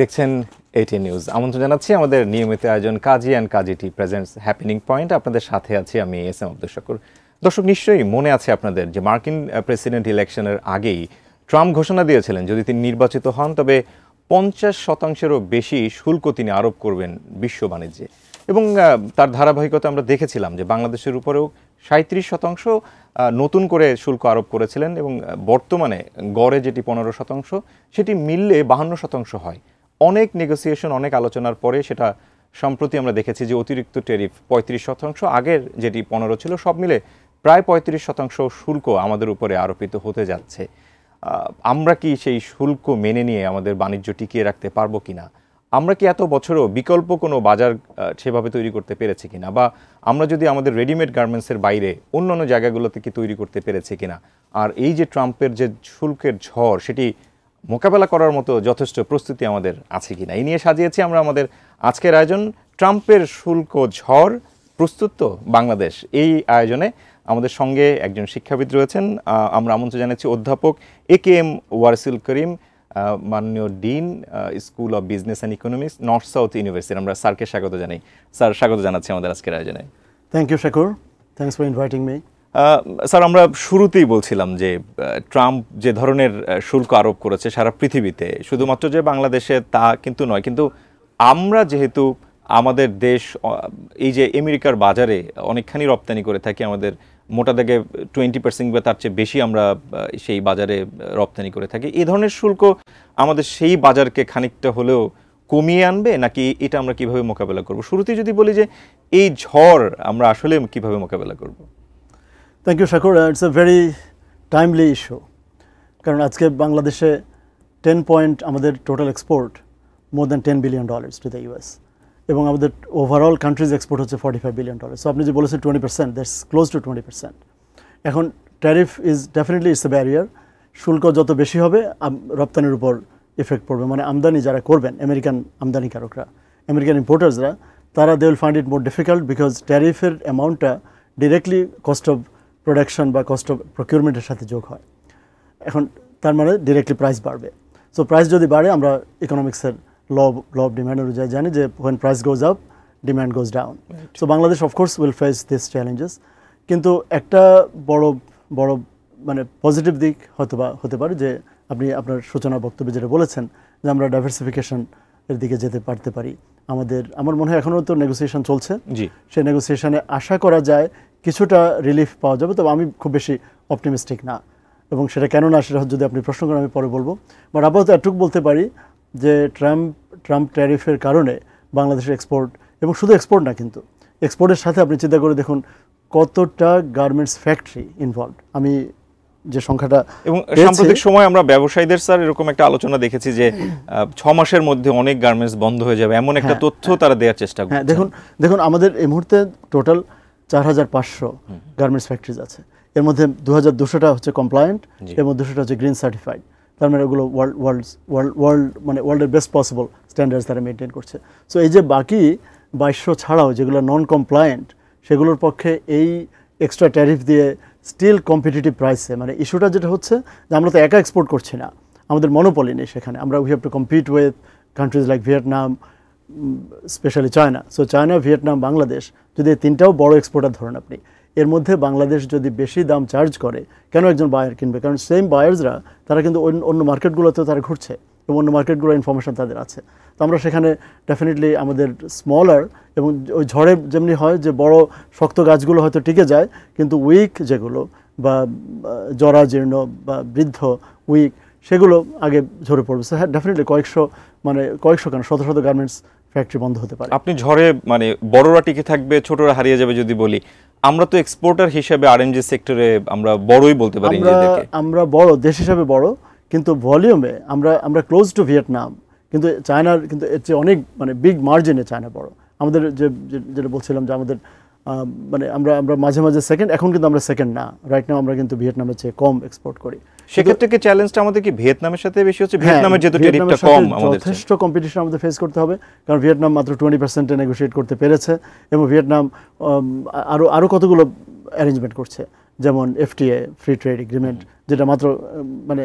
দেখছেন এটি নিউজ। আমন্ত্রণ জানাচ্ছি আমাদের নিয়মিত আয়োজন Kazi and Kazi T presents happening point. আপনাদের সাথে আছি আমি এস.এম. আব্দুল শাকুর। দর্শক, নিশ্চয়ই মনে আছে আপনাদের যে মার্কিন প্রেসিডেন্ট ইলেকশনের আগেই ট্রাম্প ঘোষণা দিয়েছিলেন যদি তিনি নির্বাচিত হন তবে 50%-এরও বেশি শুল্ক তিনি আরোপ করবেন বিশ্ব বাণিজ্যে। এবং তার ধারাবাহিকতা আমরা দেখেছিলাম যে বাংলাদেশের উপরেও 37% নতুন করে শুল্ক আরোপ করেছিলেন এবং বর্তমানে গড়ে যেটি 15% সেটি মিললে 52% হয়। অনেক নেগোসিয়েশন, অনেক আলোচনার পরে সেটা সম্প্রতি আমরা দেখেছি যে অতিরিক্ত ট্যারিফ 35%, আগের যেটি 15 ছিল, সব মিলে প্রায় 35% শুল্ক আমাদের উপরে আরোপিত হতে যাচ্ছে। আমরা কি সেই শুল্ক মেনে নিয়ে আমাদের বাণিজ্য টিকিয়ে রাখতে পারবো কিনা? আমরা কি এত বছরও বিকল্প কোনো বাজার সেভাবে তৈরি করতে পেরেছি কিনা, বা আমরা যদি আমাদের রেডিমেড গার্মেন্টসের বাইরে অন্যান্য জায়গাগুলোতে কি তৈরি করতে পেরেছি কিনা? আর এই যে ট্রাম্পের যে শুল্কের ঝড়, সেটি মোকাবেলা করার মতো যথেষ্ট প্রস্তুতি আমাদের আছে কিনা, এই নিয়ে সাজিয়েছি আমরা আমাদের আজকের আয়োজন ট্রাম্পের শুল্ক ঝড়, প্রস্তুত তো বাংলাদেশ। এই আয়োজনে আমাদের সঙ্গে একজন শিক্ষাবিদ রয়েছেন। আমরা আমন্ত্রণ জানাচ্ছি অধ্যাপক এ.কে.এম. ওয়ারসিল করিম, মাননীয় dean, school of business and economics, north south university. আমরা স্যারকে স্বাগত জানাই। স্যার, স্বাগত জানাচ্ছি আমাদের আজকের আয়োজনে। Thank you Shakur, thanks for inviting me. Sir, আমরা শুরুতেই বলছিলাম যে ট্রাম্প যে ধরনের শুল্ক আরোপ করেছে সারা পৃথিবীতে, শুধুমাত্র যে বাংলাদেশে তা কিন্তু নয়, কিন্তু আমরা যেহেতু আমাদের দেশ এই যে আমেরিকার বাজারে অনেকখানি রপ্তানি করে থাকি, আমাদের মোটা দাগে 20% বা তার চেয়ে বেশি আমরা সেই বাজারে রপ্তানি করে থাকি, এই ধরনের শুল্ক আমাদের সেই বাজারকে খানিকটা হলেও কমিয়ে আনবে, নাকি এটা আমরা কিভাবে মোকাবেলা করব? শুরুতেই যদি বলি যে এই ঝড় আমরা আসলে কিভাবে মোকাবেলা করব? Thank you Shakur, it's a very timely issue. কারণ আজকে বাংলাদেশে 10 পয়েন্ট আমাদের total export more than $10 billion to the US, এবং আমাদের ওভারঅল কান্ট্রিজ এক্সপোর্ট হচ্ছে $45 billion। সো আপনি যে বলেছেন 20%, দ্যাটস ক্লোজ টু 20%। এখন tariff is definitely it's a barrier. শুল্ক যত বেশি হবে রপ্তানির উপর এফেক্ট পড়বে, মানে আমদানি যারা করবেন, আমেরিকান আমদানিকারকরা, আমেরিকান ইম্পোর্টার্সরা, তারা they will find it more difficult because ট্যারিফের অ্যামাউন্টটা ডিরেক্টলি কস্ট অফ প্রোডাকশন বা কস্ট অফ প্রকিউরমেন্টের সাথে যোগ হয়। এখন তার মানে ডিরেক্টলি প্রাইস বাড়বে। সো প্রাইস যদি বাড়ে, আমরা ইকোনমিক্সের ল অফ ডিম্যান্ড অনুযায়ী জানি যে when price goes up, demand goes down. So Bangladesh of course will face these challenges. কিন্তু একটা বড় মানে পজিটিভ দিক হতে পারে যে আপনি আপনার সূচনা বক্তব্যে যেটা বলেছেন যে আমরা ডাইভার্সিফিকেশন এর দিকে যেতে পারতে পারি। আমার মনে হয় এখনও তো নেগোসিয়েশন চলছে, সেই নেগোসিয়েশনে আশা করা যায় কিছুটা রিলিফ পাওয়া যাবে, তবে আমি খুব বেশি অপটিমিস্টিক না। এবং সেটা কেন না, সেটা যদি আপনি প্রশ্ন করেন আমি পরে বলবো। বাট আপাতত এটুকু বলতে পারি যে ট্রাম্প ট্যারিফের কারণে বাংলাদেশের এক্সপোর্ট, এবং শুধু এক্সপোর্ট না, কিন্তু এক্সপোর্টের সাথে আপনি চিন্তা করে দেখুন কতটা গার্মেন্টস ফ্যাক্টরি ইনভলভ। আমি যে সংখ্যাটা, এবং সাম্প্রতিক সময় আমরা ব্যবসায়ীদের স্যার এরকম একটা আলোচনা দেখেছি যে 6 মাসের মধ্যে অনেক গার্মেন্টস বন্ধ হয়ে যাবে, এমন একটা তথ্য তারা দেওয়ার চেষ্টা করছে। দেখুন আমাদের এই মুহূর্তে টোটাল 4500 গার্মেন্টস ফ্যাক্টরিজ আছে। এর মধ্যে 2200টা হচ্ছে কমপ্লায়েন্ট, এর মধ্যে 200টা হচ্ছে গ্রিন সার্টিফাইড। তার মানে ওগুলো ওয়ার্ল্ডের বেস্ট পসিবল স্ট্যান্ডার্ডস তারা মেনটেন করছে। সো এই যে বাকি 2200 ছাড়াও যেগুলো নন কমপ্লায়েন্ট, সেগুলোর পক্ষে এই এক্সট্রা ট্যারিফ দিয়ে স্টিল কম্পিটিটিভ প্রাইসে, মানে ইস্যুটা যেটা হচ্ছে যে আমরা তো একা এক্সপোর্ট করছি না, আমাদের মনোপলি নেই সেখানে। আমরা we have to compete with countries like Vietnam, specially China. So China, Vietnam, Bangladesh, যদি এই তিনটাও বড় এক্সপোর্টার ধরেন আপনি, এর মধ্যে বাংলাদেশ যদি বেশি দাম চার্জ করে, কেন একজন বায়ার কিনবে? কারণ সেম বায়ার্সরা তারা কিন্তু অন্য মার্কেটগুলোতেও তারা ঘুরছে এবং অন্য মার্কেটগুলোর ইনফরমেশন তাদের আছে। তো আমরা সেখানে ডেফিনেটলি আমাদের স্মলার, এবং ওই ঝড়ে যেমনি হয় যে বড় শক্ত গাছগুলো হয়তো টিকে যায়, কিন্তু উইক যেগুলো বা জরাজীর্ণ বা বৃদ্ধ উইক, সেগুলো আগে ঝরে পড়বে। সো হ্যাঁ, ডেফিনেটলি কয়েকশো কেন শত গার্মেন্টস ফ্যাক্টরি বন্ধ হতে পারে। আপনি ঝড়ে মানে বড়রা টিকে থাকবে, ছোটরা হারিয়ে যাবে যদি বলি, আমরা তো এক্সপোর্টার হিসেবে আরএনজি সেক্টরে আমরা বড়ই বলতে পারি। আমরা বড় দেশ হিসেবে বড়, কিন্তু ভলিউমে আমরা ক্লোজ টু ভিয়েতনাম, কিন্তু চায়নার কিন্তু এর চেয়ে অনেক মানে বিগ মার্জিনে চায়না বড়। আমাদের যেটা বলছিলাম যে আমাদের মানে আমরা মাঝে সেকেন্ড, এখন কিন্তু আমরা সেকেন্ড না, রাইট নাও আমরা কিন্তু ভিয়েতনামের চেয়ে কম এক্সপোর্ট করি। সেক্ষেত্রে কি চ্যালেঞ্জটা আমাদের কি ভিয়েতনামের সাথে বেশি হচ্ছে? ভিয়েতনামের যেহেতু ট্যারিফটা কম, আমাদের যথেষ্ট কম্পিটিশন আমাদের ফেস করতে হবে, কারণ ভিয়েতনাম মাত্র 20% নেগোশিয়েট করতে পেরেছে, এবং ভিয়েতনাম আরও কতগুলো অ্যারেঞ্জমেন্ট করছে, যেমন এফটিএ, ফ্রি ট্রেড এগ্রিমেন্ট, যেটা মাত্র মানে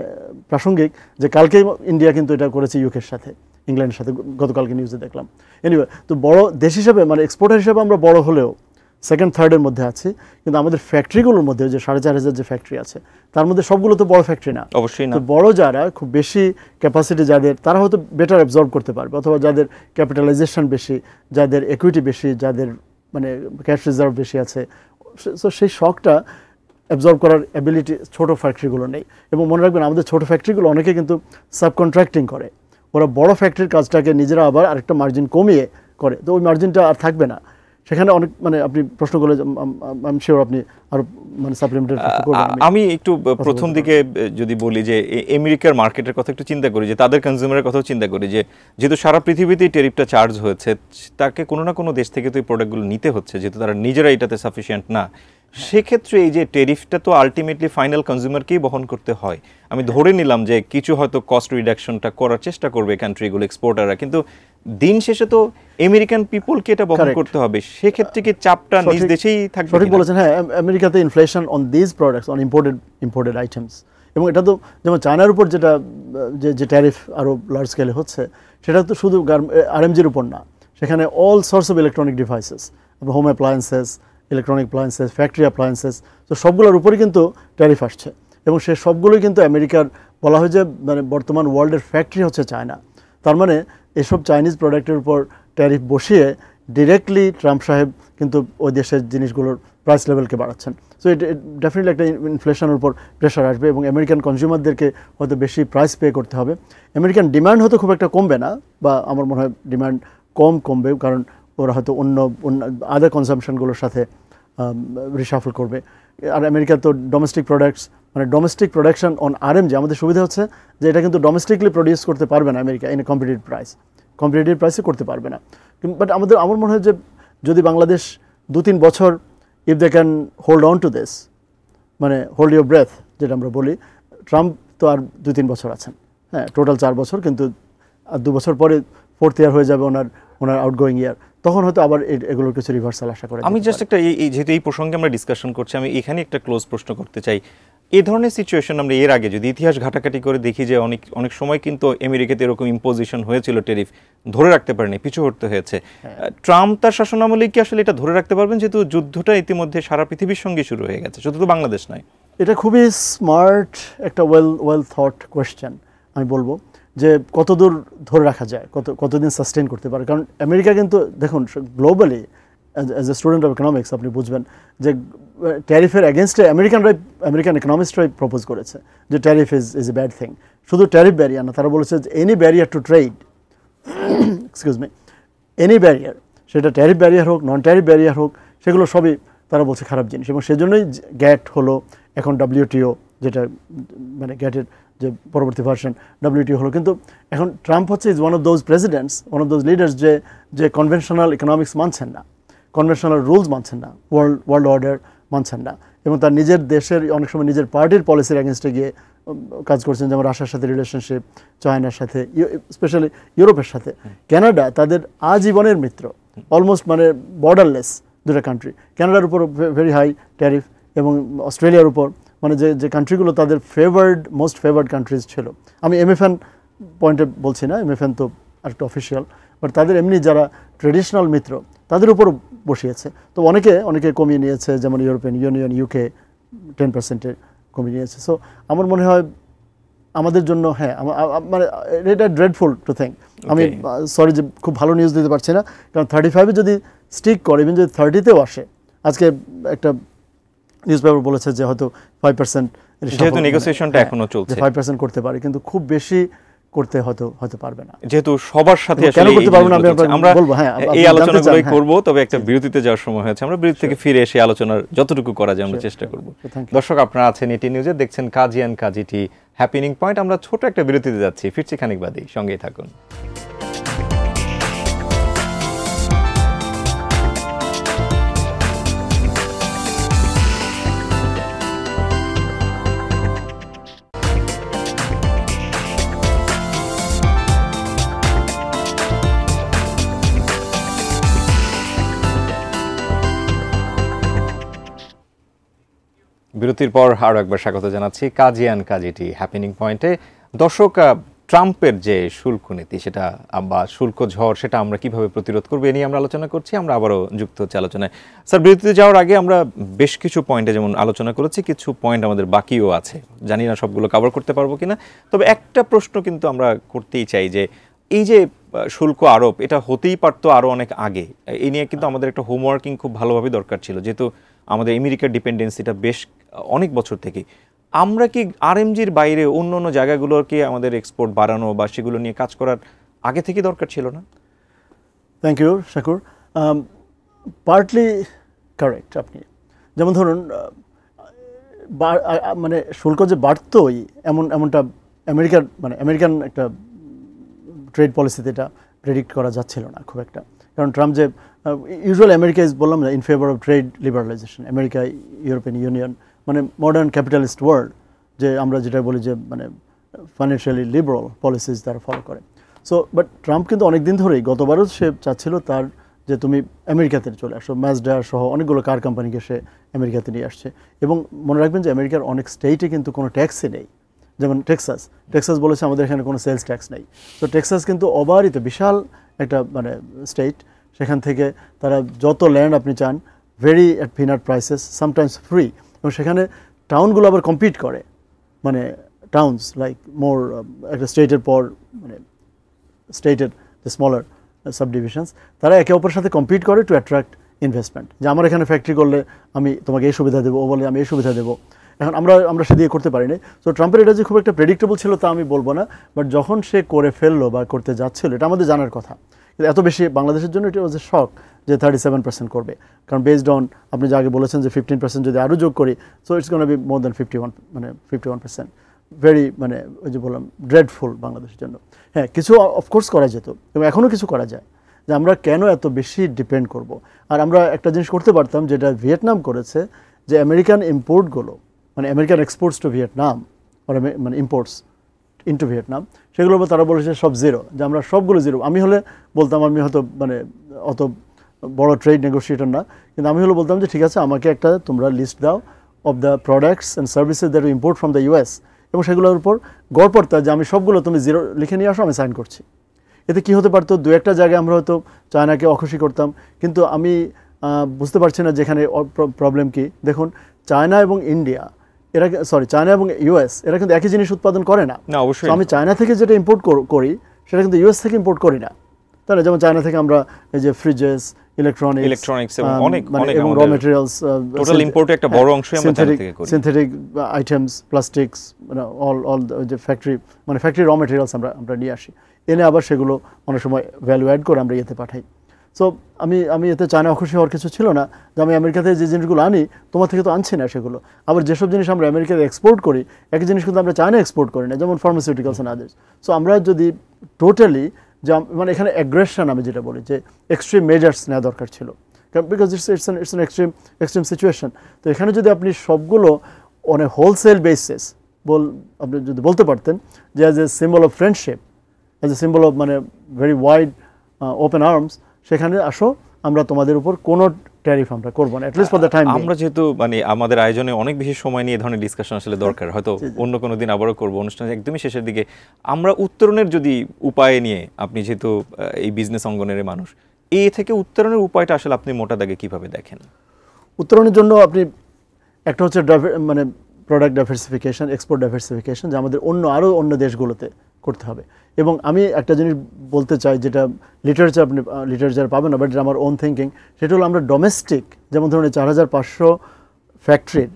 প্রাসঙ্গিক যে কালকেই ইন্ডিয়া কিন্তু এটা করেছে ইউকের সাথে, ইংল্যান্ডের সাথে গতকালকে নিউজে দেখলাম। এনিওয়ে, তো বড় দেশ হিসেবে মানে এক্সপোর্টার হিসেবে আমরা বড় হলেও সেকেন্ড থার্ডের মধ্যে আছি, কিন্তু আমাদের ফ্যাক্টরিগুলোর মধ্যে যে 4,500 যে ফ্যাক্টরি আছে তার মধ্যে সবগুলো তো বড় ফ্যাক্টরি না। অবশ্যই না। তো বড় যারা খুব বেশি ক্যাপাসিটি যাদের, তারা হয়তো বেটার অ্যাবজর্ব করতে পারবে, অথবা যাদের ক্যাপিটালাইজেশন বেশি, যাদের ইকুইটি বেশি, যাদের মানে ক্যাশ রিজার্ভ বেশি আছে, সো সেই শকটা অ্যাবজর্ব করার অ্যাবিলিটি ছোট ফ্যাক্টরিগুলো নেই। এবং মনে রাখবেন আমাদের ছোট ফ্যাক্টরিগুলো অনেকে কিন্তু সাবকন্ট্রাক্টিং করে, ওরা বড় ফ্যাক্টরির কাজটাকে নিজেরা আবার আরেকটা মার্জিন কমিয়ে করে, তো ওই মার্জিনটা আর থাকবে না সেখানে। অনেক মানে আপনি প্রশ্ন করলে আমি শিওর আপনি আরো মানে সাপ্লিমেন্টারি করবেন। আমি একটু প্রথম দিকে যদি বলি যে আমেরিকার মার্কেটের কথা একটু চিন্তা করি, যে তাদের কনজিউমারের কথাও চিন্তা করি, যে যেহেতু সারা পৃথিবীতেই টেরিফটা চার্জ হয়েছে, তাকে কোনো না কোনো দেশ থেকে তো এই প্রোডাক্টগুলো নিতে হচ্ছে, যেহেতু তারা নিজেরা এটাতে সাফিসিয়েন্ট না। সেক্ষেত্রে এই যে টেরিফটা তো আলটিমেটলি ফাইনাল কনজিউমারকেই বহন করতে হয়। আমি ধরে নিলাম যে কিছু হয়তো কস্ট রিডাকশনটা করার চেষ্টা করবে কান্ট্রিগুলো, এক্সপোর্টাররা, কিন্তু দিন শেষে তো আমেরিকান পিপলকে এটা বহন করতে হবে। সেক্ষেত্রে কি চাপটা নিজ দেশেই থাকবে? সঠিক বলেছেন। হ্যাঁ, আমেরিকাতে inflation on this products, on imported items, এবং এটা তো যেমন চায়নার উপর যেটা যে ট্যারিফ আরও লার্জ স্কেলে হচ্ছে, সেটা তো শুধু আরএমজির উপর না, সেখানে all source of electronic devices, home appliances, electronic appliances, factory appliances, তো সবগুলোর উপরই কিন্তু ট্যারিফ আসছে। এবং সে সবগুলোই কিন্তু আমেরিকার, বলা হয় যে মানে বর্তমান ওয়ার্ল্ডের ফ্যাক্টরি হচ্ছে চায়না। তার মানে এসব চাইনিজ প্রোডাক্টের উপর ট্যারিফ বসিয়ে ডিরেক্টলি ট্রাম্প সাহেব কিন্তু ওই দেশের জিনিসগুলোর প্রাইস লেভেলকে বাড়াচ্ছেন। সো এটা ডেফিনেটলি একটা ইনফ্লেশনের উপর প্রেশার আসবে, এবং আমেরিকান কনজিউমারদেরকে হয়তো বেশি প্রাইস পে করতে হবে। আমেরিকান ডিমান্ড হয়তো খুব একটা কমবে না, বা আমার মনে হয় ডিমান্ড কমবে, কারণ ওরা হয়তো অন্য আদার কনজামশনগুলোর সাথে রিশাফল করবে। আর আমেরিকার তো ডোমেস্টিক প্রোডাক্টস, মানে ডোমেস্টিক প্রোডাকশন অন আরএমজি, আমাদের সুবিধা হচ্ছে যে এটা কিন্তু ডোমেস্টিকলি প্রডিউস করতে পারবে না আমেরিকা ইন এ কম্পিটিটিভ প্রাইসে করতে পারবে না। বাট আমার মনে হয় যে যদি বাংলাদেশ 2-3 বছর, if they can hold on to this, মানে হোল্ড ইউর ব্রেথ যেটা আমরা বলি, ট্রাম্প তো আর 2-3 বছর আছেন, হ্যাঁ টোটাল 4 বছর, কিন্তু আর 2 বছর পরে 4th ইয়ার হয়ে যাবে ওনার আউটগোয়িং ইয়ার, তখন হয়তো আবার এগুলোর কিছু রিভার্সাল আশা করে। আমি জাস্ট একটা যেহেতু এই প্রসঙ্গে আমরা ডিসকাশন করছি, আমি এখানে একটা ক্লোজ প্রশ্ন করতে চাই। এই ধরনের সিচুয়েশন আমরা এর আগে যদি ইতিহাস ঘাটাঘাটি করে দেখি, যে অনেক সময় কিন্তু আমেরিকাতে এরকম ইম্পোজিশন হয়েছিল, টেরিফ ধরে রাখতে পারেনি, পিছু হটতে হয়েছে। ট্রাম্প তার শাসনামলে কি আসলে এটা ধরে রাখতে পারবেন, যেহেতু যুদ্ধটা ইতিমধ্যে সারা পৃথিবীর সঙ্গে শুরু হয়ে গেছে, শুধু তো বাংলাদেশ নয়? এটা খুবই স্মার্ট একটা ওয়েল থট কোয়েশ্চেন। আমি বলবো যে কতদূর ধরে রাখা যায়, কতদিন সাস্টেন করতে পারে। কারণ আমেরিকা কিন্তু দেখুন globally, as a student of economics আপনি বুঝবেন যে ট্যারিফের এগেনস্টে আমেরিকান ইকোনমিস্টরাই প্রপোজ করেছে যে tariff is a bad thing. শুধু ট্যারিফ ব্যারিয়ার না, তারা বলেছে যে any barrier two trade, excuse me, any barrier, সেটা ট্যারিফ ব্যারিয়ার হোক, নন ট্যারিফ ব্যারিয়ার হোক, সেগুলো সবই তারা বলছে খারাপ জিনিস। এবং সেজন্যই গ্যাট হলো, এখন WTO, যেটা মানে গ্যাটের যে পরবর্তী ভার্সন WTO হলো। কিন্তু এখন ট্রাম্প হচ্ছে is one of those presidents, one of those leaders যে কনভেনশনাল ইকোনমিক্স মানছেন না, কনভেনশনাল রুলস মানছেন না, ওয়ার্ল্ড অর্ডার মানছেন না, এবং তার নিজের দেশের অনেক সময় নিজের পার্টির পলিসির এগেনস্টে গিয়ে কাজ করছেন, যেমন রাশিয়ার সাথে রিলেশনশিপ, চায়নার সাথে, স্পেশালি ইউরোপের সাথে। কানাডা তাদের আজীবনের মিত্র, অলমোস্ট মানে বর্ডারলেস দুটা কান্ট্রি, কানাডার উপর ভেরি হাই ট্যারিফ, এবং অস্ট্রেলিয়ার উপর, মানে যে কান্ট্রিগুলো তাদের মোস্ট ফেভার্ড কান্ট্রিজ ছিল। আমি MFN পয়েন্টে বলছি না, MFN তো আরেকটা অফিসিয়াল, বাট তাদের এমনি যারা ট্রেডিশনাল মিত্র তাদের উপর বসিয়েছে। তো অনেকে কমিয়ে নিয়েছে, যেমন ইউরোপিয়ান ইউনিয়ন, UK 10% কমিয়ে নিয়েছে। সো আমার মনে হয় আমাদের জন্য, হ্যাঁ মানে এটা ড্রেডফুল টু থিঙ্ক। আমি সরি যে খুব ভালো নিউজ দিতে পারছি না, কারণ 35-এ যদি স্টিক করে, ইভেন যদি 30-তেও আসে, আজকে একটা নিউজ পেপার বলেছে যে হয়তো 5% যেহেতু নেগোসিয়েশনটা এখনো চলছে, 5% করতে পারে, কিন্তু খুব বেশি করতে হয়তো পারবে না, যেহেতু সবার সাথে কেন করতে পারবে না আমরা বলবো। হ্যাঁ, এই আলোচনাগুলোই করব, তবে একটা বিরতিতে যাওয়ার সময় হয়েছে, আমরা বিরতি থেকে ফিরে এসে আলোচনার যতটুকু করা যায় আমরা চেষ্টা করব। দর্শক, আপনারা আছেন ET নিউজে, দেখছেন Kazi and Kazi T happening point. আমরা ছোট একটা বিরতিতে যাচ্ছি, ফিরছি খানিক বাদেই, সঙ্গেই থাকুন। বিরতির পর আরও একবার স্বাগত জানাচ্ছি কাজী অ্যান্ড কাজী টি হ্যাপেনিং পয়েন্টে। দর্শক, ট্রাম্পের যে শুল্ক নীতি সেটা বা শুল্ক ঝড় সেটা আমরা কিভাবে প্রতিরোধ করবো এ নিয়ে আমরা আলোচনা করছি। আমরা আবারও যুক্ত হচ্ছে আলোচনায়। স্যার, বিরতিতে যাওয়ার আগে আমরা বেশ কিছু পয়েন্টে যেমন আলোচনা করেছি, কিছু পয়েন্ট আমাদের বাকিও আছে, জানি না সবগুলো কভার করতে পারবো কিনা। তবে একটা প্রশ্ন কিন্তু আমরা করতেই চাই যে এই যে শুল্ক আরোপ, এটা হতেই পারতো আরও অনেক আগে। এই নিয়ে কিন্তু আমাদের একটা হোমওয়ার্কিং খুব ভালোভাবে দরকার ছিল, যেহেতু আমাদের আমেরিকার ডিপেন্ডেন্সিটা বেশ অনেক বছর থেকে। আমরা কি আরএমজির বাইরে অন্য অন্য জায়গাগুলোকে আমাদের এক্সপোর্ট বাড়ানো বা সেগুলো নিয়ে কাজ করার আগে থেকে দরকার ছিল না? Thank you Shakur. Partly correct আপনি। যেমন ধরুন মানে শুল্ক যে বাড়তোই এমনটা আমেরিকান একটা ট্রেড পলিসিতে এটা প্রেডিক্ট করা যাচ্ছিল না খুব একটা। কারণ ট্রাম্প যে ইউজুয়ালি আমেরিকা বললাম না in favour of trade liberalisation, America, European Union, মানে মডার্ন ক্যাপিটালিস্ট ওয়ার্ল্ড, যে আমরা যেটা বলি যে মানে ফাইন্যান্সিয়ালি লিবারাল পলিসিস তারা ফলো করে। সো বাট ট্রাম্প কিন্তু অনেক দিন ধরেই, গতবারও সে চাচ্ছিল তার যে তুমি আমেরিকাতে চলে আসো, ম্যাজডা সহ অনেকগুলো কার কোম্পানিকে সে আমেরিকাতে নিয়ে আসছে। এবং মনে রাখবেন যে আমেরিকার অনেক স্টেটে কিন্তু কোনো ট্যাক্সই নেই। যেমন টেক্সাস বলেছে আমাদের এখানে কোনো সেলস ট্যাক্স নেই। তো টেক্সাস কিন্তু অবারিত বিশাল একটা মানে স্টেট, সেখান থেকে তারা যত ল্যান্ড আপনি চান very at peanut prices, sometimes free. এবং সেখানে টাউনগুলো আবার কম্পিট করে, মানে টাউনস লাইক মোর একটা স্টেটের পর মানে স্টেটের যে স্মলার সাব ডিভিশনস, তারা একে অপরের সাথে কম্পিট করে টু অ্যাট্রাক্ট ইনভেস্টমেন্ট। যে আমার এখানে ফ্যাক্টরি করলে আমি তোমাকে এই সুবিধা দেবো, ও বলে আমি এই সুবিধা দেবো। এখন আমরা সেদিকে করতে পারিনি। সো ট্রাম্পের এটা যে খুব একটা প্রেডিক্টেবল ছিল তা আমি বলবো না, বাট যখন সে করে ফেললো বা করতে যাচ্ছিল, এটা আমাদের জানার কথা। কিন্তু এত বেশি বাংলাদেশের জন্য এটা ওয়াজ এ শক যে 37% করবে। কারণ বেসড অন আপনি যে আগে বলেছেন যে 15% যদি আরও যোগ করি, so it's gonna be more than 51%। Very মানে ওই যে বললাম ড্রেডফুল বাংলাদেশের জন্য। হ্যাঁ, কিছু অফকোর্স করা যেত এবং এখনও কিছু করা যায়, যে আমরা কেন এত বেশি ডিপেন্ড করব। আর আমরা একটা জিনিস করতে পারতাম যেটা ভিয়েতনাম করেছে, যে আমেরিকান ইম্পোর্টগুলো, মানে আমেরিকান এক্সপোর্টস টু ভিয়েতনাম মানে ইম্পোর্টস ইনটু ভিয়েতনাম, সেগুলো তারা বলেছে সব জিরো, যে আমরা সবগুলো জিরো। আমি হলে বলতাম, আমি হয়তো মানে অত বড় ট্রেড নেগোসিয়েটর না, কিন্তু আমি হলে বলতাম যে ঠিক আছে, আমাকে একটা তোমরা লিস্ট দাও of the products and services that you import from the US, এবং সেগুলোর উপর গড় পড়তা যে আমি সবগুলো তুমি জিরো লিখে নিয়ে আসো, আমি সাইন করছি। এতে কী হতে পারতো, দু একটা জায়গায় আমরা হয়তো চায়নাকে অখুশি করতাম, কিন্তু আমি বুঝতে পারছি না যেখানে প্রবলেম কি। দেখুন, চায়না এবং ইন্ডিয়া চায়না এবং ইউএস এরা কিন্তু একই জিনিস উৎপাদন করে না। অবশ্যই আমি চায়না থেকে যেটা ইম্পোর্ট করি সেটা কিন্তু ইউএস থেকে ইম্পোর্ট করি না, তাই না? যেমন চায়না থেকে আমরা এই যে ফ্রিজেস, ইলেকট্রনিক্স এবং র মেটেরিয়ালস, টোটাল ইম্পোর্টে একটা বড় অংশই আমরা চায়না থেকে করি। সিনথেটিক আইটেমস, প্লাস্টিক্স, মানে অল যে ফ্যাক্টরি র মেটেরিয়ালস আমরা নিয়ে আসি, এনে আবার সেগুলো অনেক সময় ভ্যালু অ্যাড করে আমরা ইয়েতে পাঠাই। সো আমি এতে চায়না অখুশি হওয়ার কিছু ছিল না, যে আমি আমেরিকাতে যে জিনিসগুলো আনি তোমার থেকে তো আনছি না সেগুলো। আবার যেসব জিনিস আমরা আমেরিকাতে এক্সপোর্ট করি, একই জিনিস কিন্তু আমরা চায়না এক্সপোর্ট করি না, যেমন ফার্মাসিউটিক্যালস অ্যান্ড আদার্স। সো আমরা যদি টোটালি মানে এখানে অ্যাগ্রেশন আমি যেটা বলি, যে এক্সট্রিম মেজার্স নেওয়া দরকার ছিল, because it's an extreme situation. তো এখানে যদি আপনি সবগুলো অন এ হোলসেল বেসিস আপনি যদি বলতে পারতেন যে as a symbol of friendship, as a symbol of মানে ভেরি ওয়াইড ওপেন আর্মস, সেখানে আসো, আমরা তোমাদের উপর কোনো ট্যারিফ আমরা করবো না, অ্যাটলিস্ট ফর দ্য টাইম। আমরা যেহেতু মানে আমাদের আয়োজনে অনেক বেশি সময় নিয়ে ধরনের ডিসকাশন আসলে দরকার, হয়তো অন্য কোনো দিন আবারও করবো, অনুষ্ঠান একদমই শেষের দিকে। আমরা উত্তরণের যদি উপায় নিয়ে, আপনি যেহেতু এই বিজনেস অঙ্গনের মানুষ, এই থেকে উত্তরণের উপায়টা আসলে আপনি মোটা দাগে কিভাবে দেখেন? উত্তরণের জন্য আপনি একটা হচ্ছে মানে প্রোডাক্ট ডাইভার্সিফিকেশন, এক্সপোর্ট ডাইভার্সিফিকেশন, যে আমাদের আরও অন্য দেশগুলোতে করতে হবে। এবং আমি একটা জিনিস বলতে চাই, যেটা লিটারেচার পাবেন না, বাট যেটা আমার ওন থিঙ্কিং, সেটা হলো আমরা ডোমেস্টিক, যেমন ধরুন 4500 ফ্যাক্টরির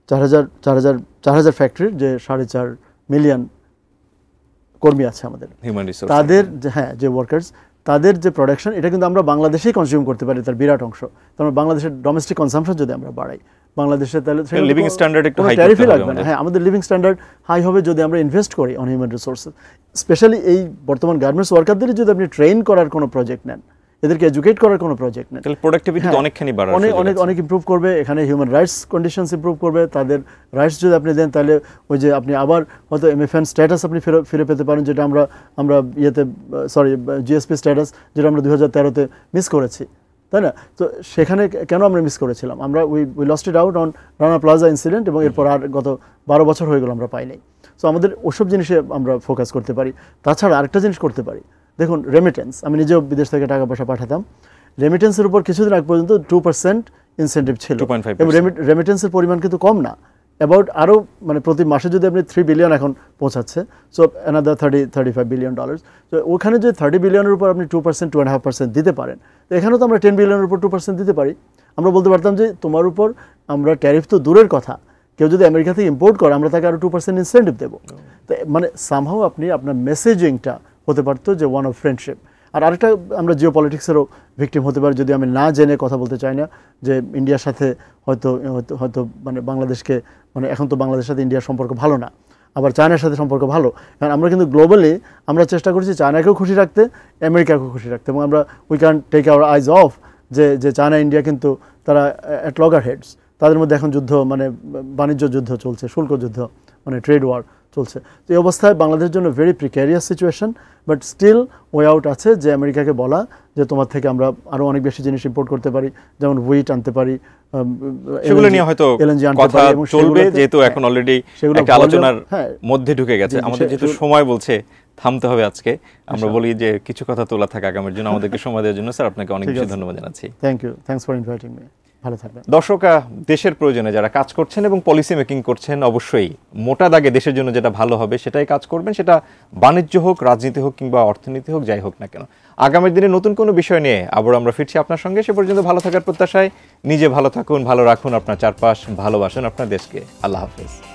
4000 ফ্যাক্টরির যে 4.5 মিলিয়ন কর্মী আছে আমাদের, তাদের যে ওয়ার্কার্স, তাদের যে প্রোডাকশন, এটা কিন্তু আমরা বাংলাদেশেই কনজিউম করতে পারি, তার বিরাট অংশ। তার বাংলাদেশের ডোমেস্টিক কনসাম্পশন যদি আমরা বাড়াই, বাংলাদেশে, তাহলে লিভিং স্ট্যান্ডার্ড একটু হাই ট্যারিফই লাগবে না। হ্যাঁ, আমাদের লিভিং স্ট্যান্ডার্ড হাই হবে যদি আমরা ইনভেস্ট করি অন হিউম্যান রিসোর্সেস। স্পেশালি এই বর্তমান গার্মেন্টস ওয়ার্কারদের যদি আপনি ট্রেন করার কোনো প্রজেক্ট নেন, এদেরকে এডুকেট করার কোনো প্রজেক্ট নেন, তাহলে প্রোডাক্টিভিটি অনেকখানি বাড়বে, অনেক ইমপ্রুভ করবে। এখানে হিউম্যান রাইটস কন্ডিশনস ইমপ্রুভ করবে। তাদের রাইটস যদি আপনি দেন, তাহলে ওই যে আপনি আবার হয়তো MFN স্ট্যাটাস আপনি ফিরে পেতে পারেন, যেটা আমরা GSP স্ট্যাটাস, যেটা আমরা 2013-তে মিস করেছি, তাই না? তো সেখানে কেন আমরা মিস করেছিলাম? আমরা we lost it out on Rana plaza incident, এবং এরপর আর গত 12 বছর হয়ে গেল আমরা পাইনি। সো আমাদের ওসব জিনিসে আমরা ফোকাস করতে পারি। তাছাড়া আরেকটা জিনিস করতে পারি, দেখুন রেমিটেন্স, আমি নিজেও বিদেশ থেকে টাকা পয়সা পাঠাতাম, রেমিটেন্সের উপর কিছুদিন আগ পর্যন্ত 2% ইনসেন্টিভ ছিল, 2.5%। এবং রেমিটেন্সের পরিমাণ কিন্তু কম না, অ্যাবাউট আরও মানে প্রতি মাসে যদি আপনি 3 বিলিয়ন এখন পৌঁছাচ্ছে, সো অ্যানাদার $35 বিলিয়ন। তো ওখানে যদি 30 বিলিয়নের উপর আপনি 2% 2.5% দিতে পারেন, তো এখানেও তো আমরা 10 বিলিয়নের উপর 2% দিতে পারি। আমরা বলতে পারতাম যে তোমার উপর আমরা ট্যারিফ তো দূরের কথা, কেউ যদি আমেরিকা থেকে ইম্পোর্ট করে আমরা তাকে আরও 2% ইনসেন্টিভ দেবো। তো মানে সামহাও আপনি আপনার মেসেজিংটা হতে পারতো যে ওয়ান অফ ফ্রেন্ডশিপ। আর আরেকটা, আমরা জিও পলিটিক্সেরও ভিকটিম হতে পারি যদি আমি না জেনে কথা বলতে চাই না, যে ইন্ডিয়ার সাথে হয়তো হয়তো মানে বাংলাদেশকে, মানে এখন তো বাংলাদেশের সাথে ইন্ডিয়ার সম্পর্ক ভালো না, আবার চায়নার সাথে সম্পর্ক ভালো, কারণ আমরা কিন্তু গ্লোবালি আমরা চেষ্টা করছি চায়নাকেও খুশি রাখতে, আমেরিকাকেও খুশি রাখতে, এবং আমরা we can take our eyes off যে চায়না ইন্ডিয়া কিন্তু তারা অ্যাট লগগার হেডস, তাদের মধ্যে এখন যুদ্ধ, মানে বাণিজ্য যুদ্ধ চলছে, শুল্ক যুদ্ধ, মানে ট্রেড ওয়ার চলছে। তো এই অবস্থায় বাংলাদেশের জন্য very precarious situation, but still way out আছে যে আমেরিকাকে বলা যে তোমার থেকে আমরা আরও অনেক বেশি জিনিস ইম্পোর্ট করতে পারি, যেমন হুইট আনতে পারি, সেগুলো নিয়ে হয়তো কথা চলবে, যেহেতু এখন অলরেডি একটা আলোচনার মধ্যে ঢুকে গেছে। আমাদের যেহেতু সময় বলছে থামতে হবে আজকে, আমরা বলি যে কিছু কথা তোলা থাকে আগামীর জন্য। আমাদেরকে সময় দেওয়ার জন্য স্যার আপনাকে অনেক বেশি ধন্যবাদ জানাচ্ছি। Thank you, thanks for inviting me. ভালো থাকবেন। দর্শক, দেশের প্রয়োজনে যারা কাজ করছেন এবং পলিসি মেকিং করছেন, অবশ্যই মোটা দাগে দেশের জন্য যেটা ভালো হবে সেটাই কাজ করবেন, সেটা বাণিজ্য হোক, রাজনীতি হোক, কিংবা অর্থনীতি হোক, যাই হোক না কেন। আগামী দিনে নতুন কোনো বিষয় নিয়ে আবার আমরা ফিরছি আপনার সঙ্গে। সে পর্যন্ত ভালো থাকার প্রত্যাশায় নিজে ভালো থাকুন, ভালো রাখুন আপনার চারপাশ, ভালোবাসুন আপনার দেশকে। আল্লাহ হাফেজ।